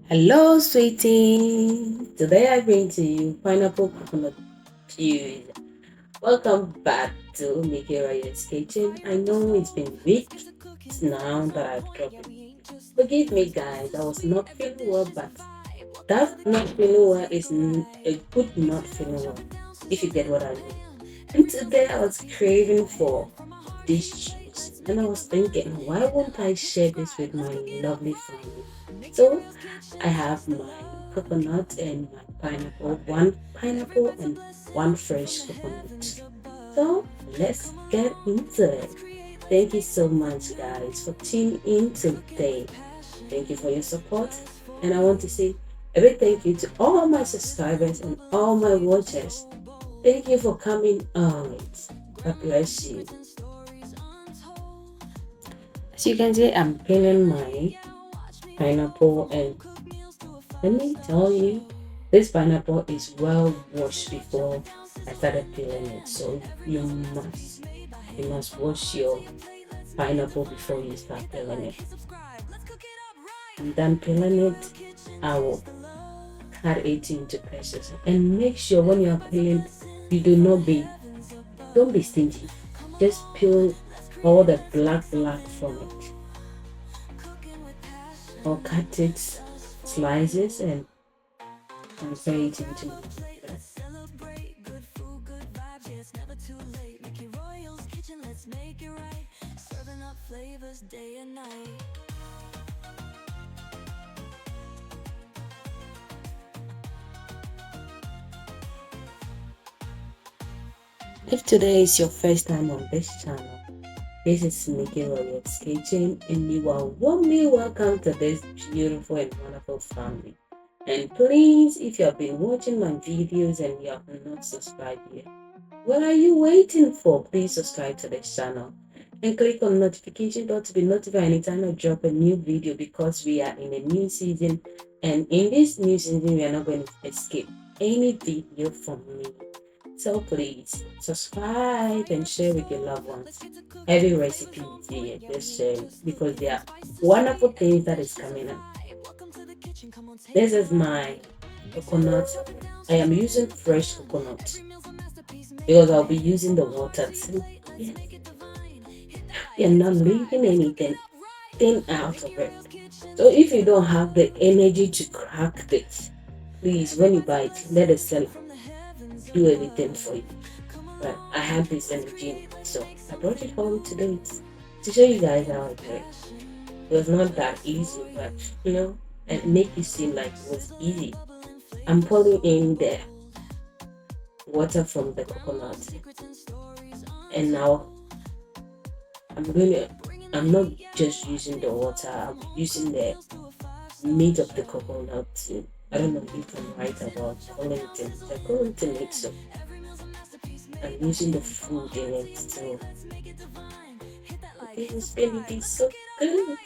Hello, sweetie. Today I bring to you pineapple coconut juice. Welcome back to Mekeyroyal's kitchen. I know it's been weeks now that I've dropped it. Forgive me, guys. I was not feeling well, but that not feeling well is a good not feeling well, if you get what I mean. And today I was craving for this juice, and I was thinking, why won't I share this with my lovely family? So I have my coconut and my pineapple, one pineapple and one fresh coconut. So let's get into it. Thank you so much, guys, for tuning in today. Thank you for your support. And I want to say a big thank you to all my subscribers and all my watchers. Thank you for coming always. God bless you. As you can see, I'm peeling my pineapple, and let me tell you, this pineapple is well washed before I started peeling it. So you must wash your pineapple before you start peeling it. And then peeling it, I will cut it into pieces. And make sure when you are peeling, you don't be stingy. Just peel all the black from it. Or cut it slices and transfer it into If today is your first time on this channel, this is Mekeyroyal's kitchen, and you are warmly welcome to this beautiful and wonderful family. And please, if you have been watching my videos and you have not subscribed yet, what are you waiting for? Please subscribe to this channel and click on notification bell to be notified anytime I drop a new video, because we are in a new season, and in this new season we are not going to escape any video from me. So please subscribe and share with your loved ones. Every recipe is here, just share it, because there are wonderful things that is coming up. This is my coconut. I am using fresh coconut because I'll be using the water too. You're not leaving anything out of it. So if you don't have the energy to crack this, please, when you buy it, let the seller do everything for you. But I have this energy, so I brought it home today to show you guys how I do it. It was not that easy, but and make it seem like it was easy. I'm pouring in the water from the coconut, and now I'm not just using the water, I'm using the meat of the coconut too. I don't know if I'm right about calling it. I call it a meat, so I'm using the food in it too. This baby is so good.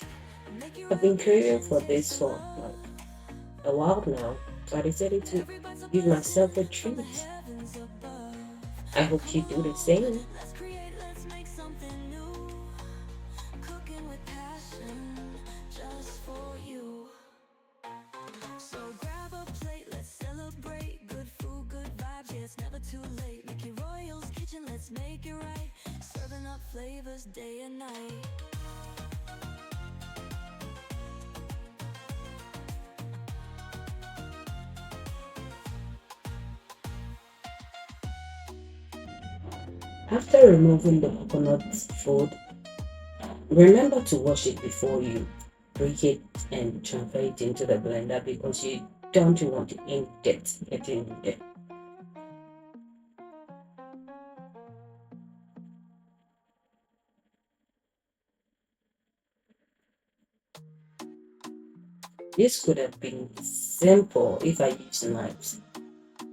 I've been craving for this for like a while now, so I decided to give myself a treat. I hope you do the same. Make it right, serving up flavors day and night. After removing the coconut food, remember to wash it before you break it and transfer it into the blender, because you don't want any dirt getting in there. This could have been simple if I used knives.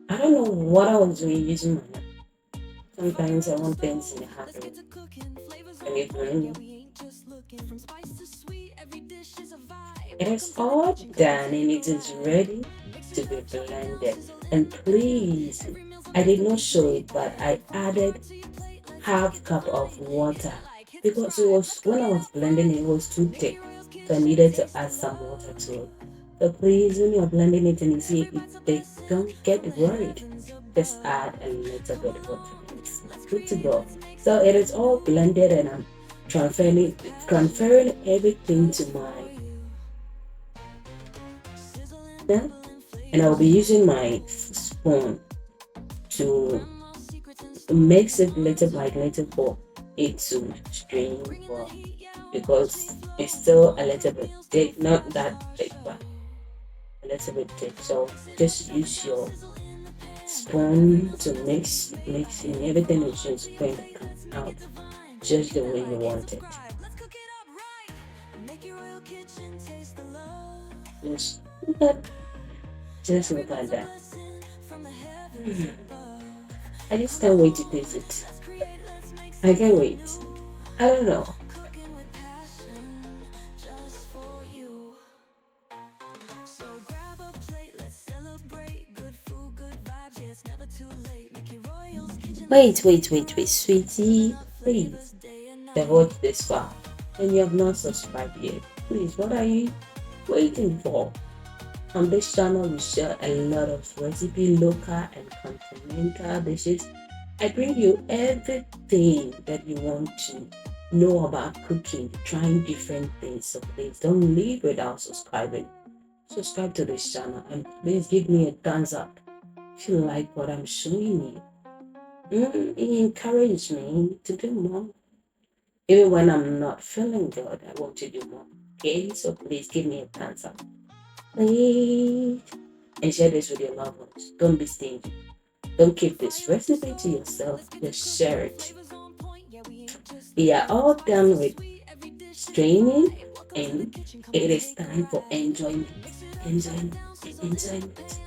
I don't know what I was doing using my knife. Sometimes I want things in a hurry. And it is all done and it is ready to be blended. And please, I did not show it, but I added half cup of water, because it was when I was blending it was too thick, so I needed to add some water to it. So please, when you're blending it and you see they don't get worried, just add a little bit of water and it's good to go. So it is all blended and I'm transferring everything to my now, and I'll be using my spoon to mix it little by little for it to strain well because it's still a little bit thick, not that thick, but a little bit thick. So just use your spoon to mix and everything is just going to come out just the way you want it. Just look at just look at that. Mm. I just can't wait to taste it. I can't wait. I don't know. So grab a plate, let's celebrate. Good food, good vibes, yeah, it's never too late. Mekeyroyal's kitchen Wait, sweetie. Please, flavors day and they night. watch this far and you have not subscribed yet. Please, what are you waiting for? On this channel, we share a lot of recipe, local and continental dishes. I bring you everything that you want to know about cooking, trying different things. So please don't leave without subscribing. Subscribe to this channel and please give me a thumbs up if you like what I'm showing you. It encourages me to do more. Even when I'm not feeling good, I want to do more. Okay, so please give me a thumbs up. Please. And share this with your loved ones. Don't be stingy. Don't keep this recipe to yourself. Just share it. We are all done with straining and it is time for enjoyment. Enjoyment. Enjoyment.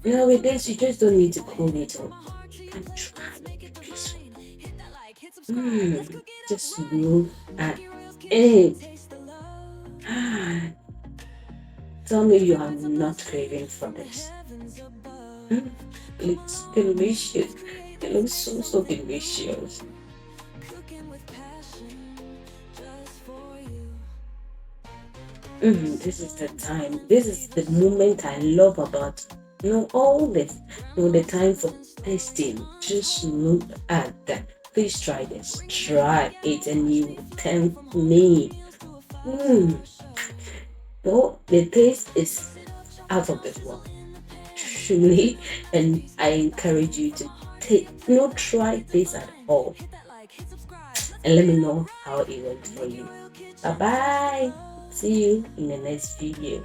With this, you just don't need to cool it off. You can try it peaceful. Just look at it. Ah, tell me you are not craving for this. Mm, it's delicious. It looks so delicious. This is the time. This is the moment I love about all this. The time for tasting. Just look at that. Please try this. Try it, and you will thank me. Mm. No, the taste is out of this world, truly, and I encourage you to try this at all, and let me know how it went for you. Bye bye. See you in the next video.